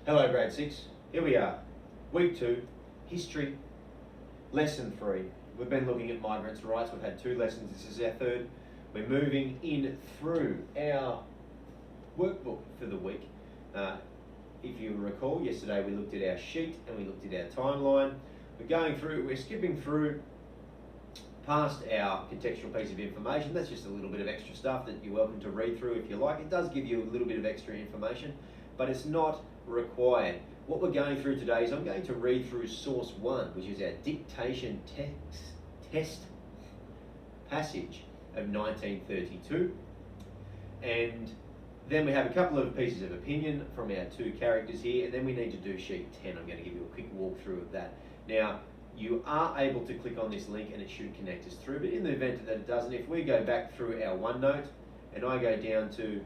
Hello, grade 6. Here we are, week 2, history, lesson 3. We've been looking at migrants' rights. We've had 2 lessons. This is our 3rd. We're moving in through our workbook for the week. If you recall, yesterday we looked at our sheet and we looked at our timeline. We're skipping through past our contextual piece of information. That's just a little bit of extra stuff that you're welcome to read through if you like. It does give you a little bit of extra information, but it's not required. What we're going through today is I'm going to read through source 1, which is our dictation test passage of 1932. And then we have a couple of pieces of opinion from our 2 characters here, and then we need to do sheet 10. I'm going to give you a quick walkthrough of that. Now, you are able to click on this link and it should connect us through, but in the event that it doesn't, if we go back through our OneNote and I go down to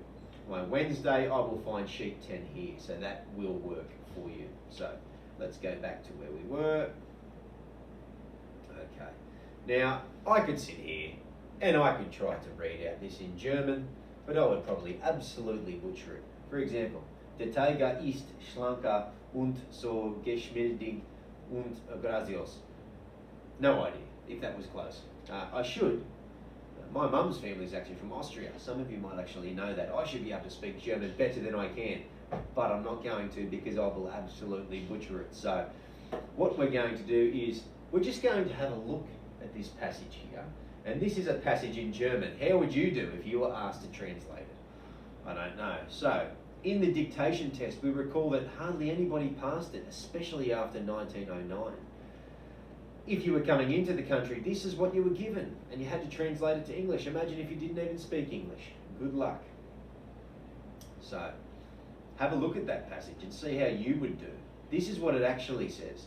my Wednesday, I will find sheet 10 here, so that will work for you. So let's go back to where we were. Okay, now I could sit here and I could try to read out this in German, but I would probably absolutely butcher it. For example, der Tiger ist schlanker und so geschmeidig und gracios. No idea if that was close. I should. My mum's family is actually from Austria. Some of you might actually know that. I should be able to speak German better than I can, but I'm not going to because I will absolutely butcher it. So what we're going to do is we're just going to have a look at this passage here. And this is a passage in German. How would you do if you were asked to translate it? I don't know. So in the dictation test, we recall that hardly anybody passed it, especially after 1909. If you were coming into the country, this is what you were given, and you had to translate it to English. Imagine if you didn't even speak English. Good luck. So, have a look at that passage and see how you would do. This is what it actually says.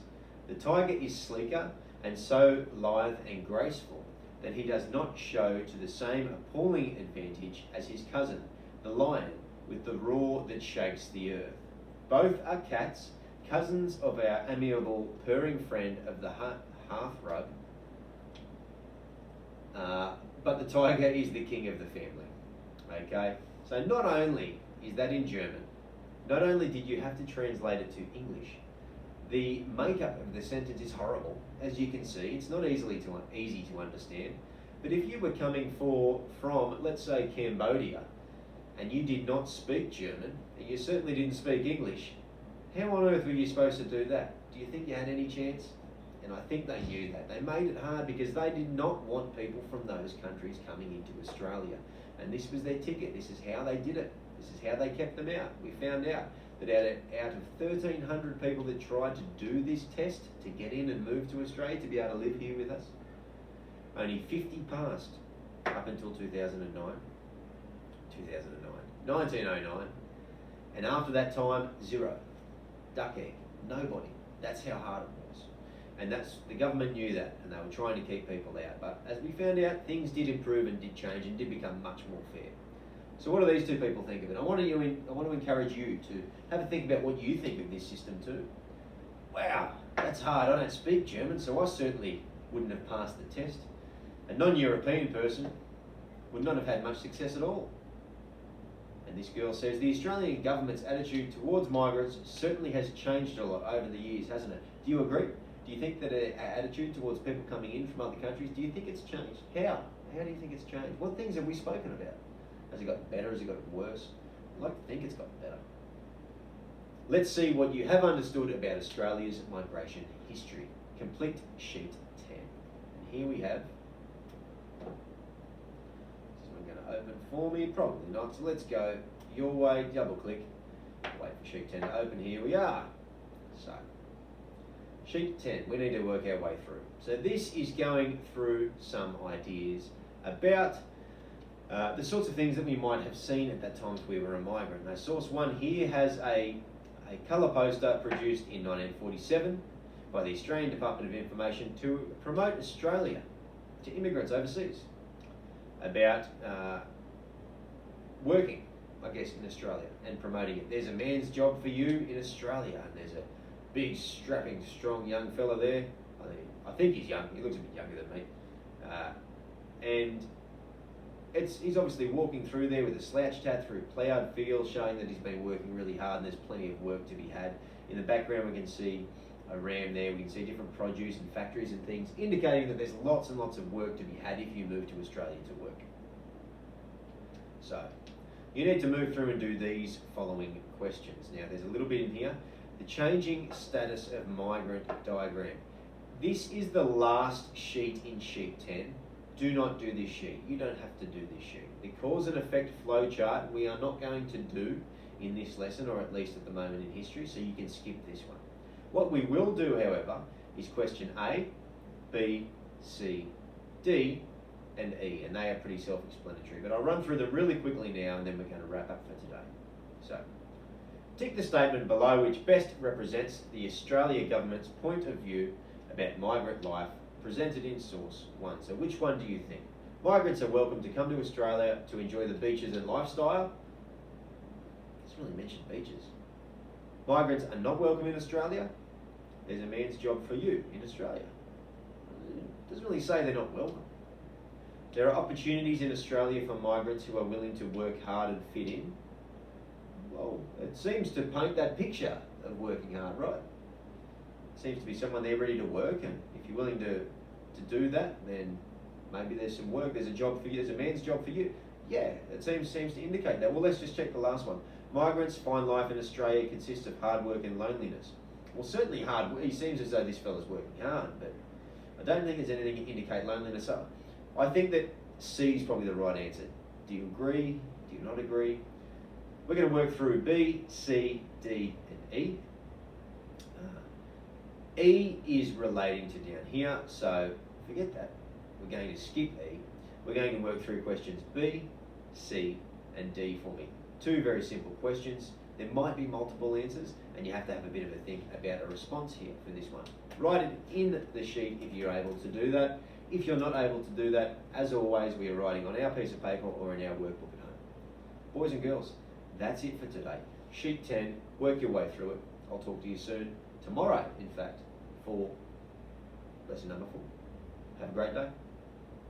The tiger is sleeker and so lithe and graceful that he does not show to the same appalling advantage as his cousin, the lion, with the roar that shakes the earth. Both are cats, cousins of our amiable purring friend of the hearthrug, but the tiger is the king of the family. Okay, so not only is that in German, not only did you have to translate it to English, the makeup of the sentence is horrible. As you can see, it's not easy to understand. But if you were coming from, let's say, Cambodia, and you did not speak German, and you certainly didn't speak English, how on earth were you supposed to do that? Do you think you had any chance? And I think they knew that. They made it hard because they did not want people from those countries coming into Australia. And this was their ticket. This is how they did it. This is how they kept them out. We found out that out of 1,300 people that tried to do this test to get in and move to Australia to be able to live here with us, only 50 passed up until 2009. 1909. And after that time, 0. Duck egg. Nobody. That's how hard it was. And the government knew that, and they were trying to keep people out. But as we found out, things did improve and did change and did become much more fair. So what do these 2 people think of it? I want to encourage you to have a think about what you think of this system too. Wow, that's hard. I don't speak German, so I certainly wouldn't have passed the test. A non-European person would not have had much success at all. And this girl says, the Australian government's attitude towards migrants certainly has changed a lot over the years, hasn't it? Do you agree? Do you think that our attitude towards people coming in from other countries, do you think it's changed? How? How do you think it's changed? What things have we spoken about? Has it got better? Has it got worse? I'd like to think it's got better. Let's see what you have understood about Australia's migration history. Complete sheet 10. And here we have. Is this one going to open for me? Probably not. So let's go your way, double click, wait for sheet 10 to open. Here we are. So, sheet 10, we need to work our way through. So this is going through some ideas about the sorts of things that we might have seen at that time if we were a migrant. Now, source 1 here has a colour poster produced in 1947 by the Australian Department of Information to promote Australia to immigrants overseas about working, I guess, in Australia and promoting it. There's a man's job for you in Australia, and there's a big, strapping, strong young fella there. I think he's young. He looks a bit younger than me. And he's obviously walking through there with a slouch hat through ploughed fields, showing that he's been working really hard and there's plenty of work to be had. In the background we can see a ram there, we can see different produce and factories and things, indicating that there's lots and lots of work to be had if you move to Australia to work. So, you need to move through and do these following questions. Now, there's a little bit in here. The changing status of migrant diagram. This is the last sheet in sheet 10. Do not do this sheet. You don't have to do this sheet. The cause and effect flow chart we are not going to do in this lesson, or at least at the moment in history, so you can skip this one. What we will do, however, is question A, B, C, D, and E, and they are pretty self-explanatory. But I'll run through them really quickly now, and then we're going to wrap up for today. So, tick the statement below which best represents the Australia government's point of view about migrant life presented in source 1. So which one do you think? Migrants are welcome to come to Australia to enjoy the beaches and lifestyle. It doesn't really mention beaches. Migrants are not welcome in Australia. There's a man's job for you in Australia. It doesn't really say they're not welcome. There are opportunities in Australia for migrants who are willing to work hard and fit in. Well, it seems to paint that picture of working hard, right? Seems to be someone there ready to work, and if you're willing to do that, then maybe there's some work, there's a job for you, there's a man's job for you. Yeah, it seems to indicate that. Well, let's just check the last one. Migrants find life in Australia consists of hard work and loneliness. Well, certainly hard work. He seems as though this fella's working hard, but I don't think there's anything to indicate loneliness. So I think that C is probably the right answer. Do you agree? Do you not agree? We're going to work through B, C, D, and E. E is relating to down here, so forget that. We're going to skip E. We're going to work through questions B, C, and D for me. Two very simple questions. There might be multiple answers, and you have to have a bit of a think about a response here for this one. Write it in the sheet if you're able to do that. If you're not able to do that, as always, we are writing on our piece of paper or in our workbook at home. Boys and girls, that's it for today. Sheet 10, work your way through it. I'll talk to you soon. Tomorrow, in fact, for lesson number 4. Have a great day.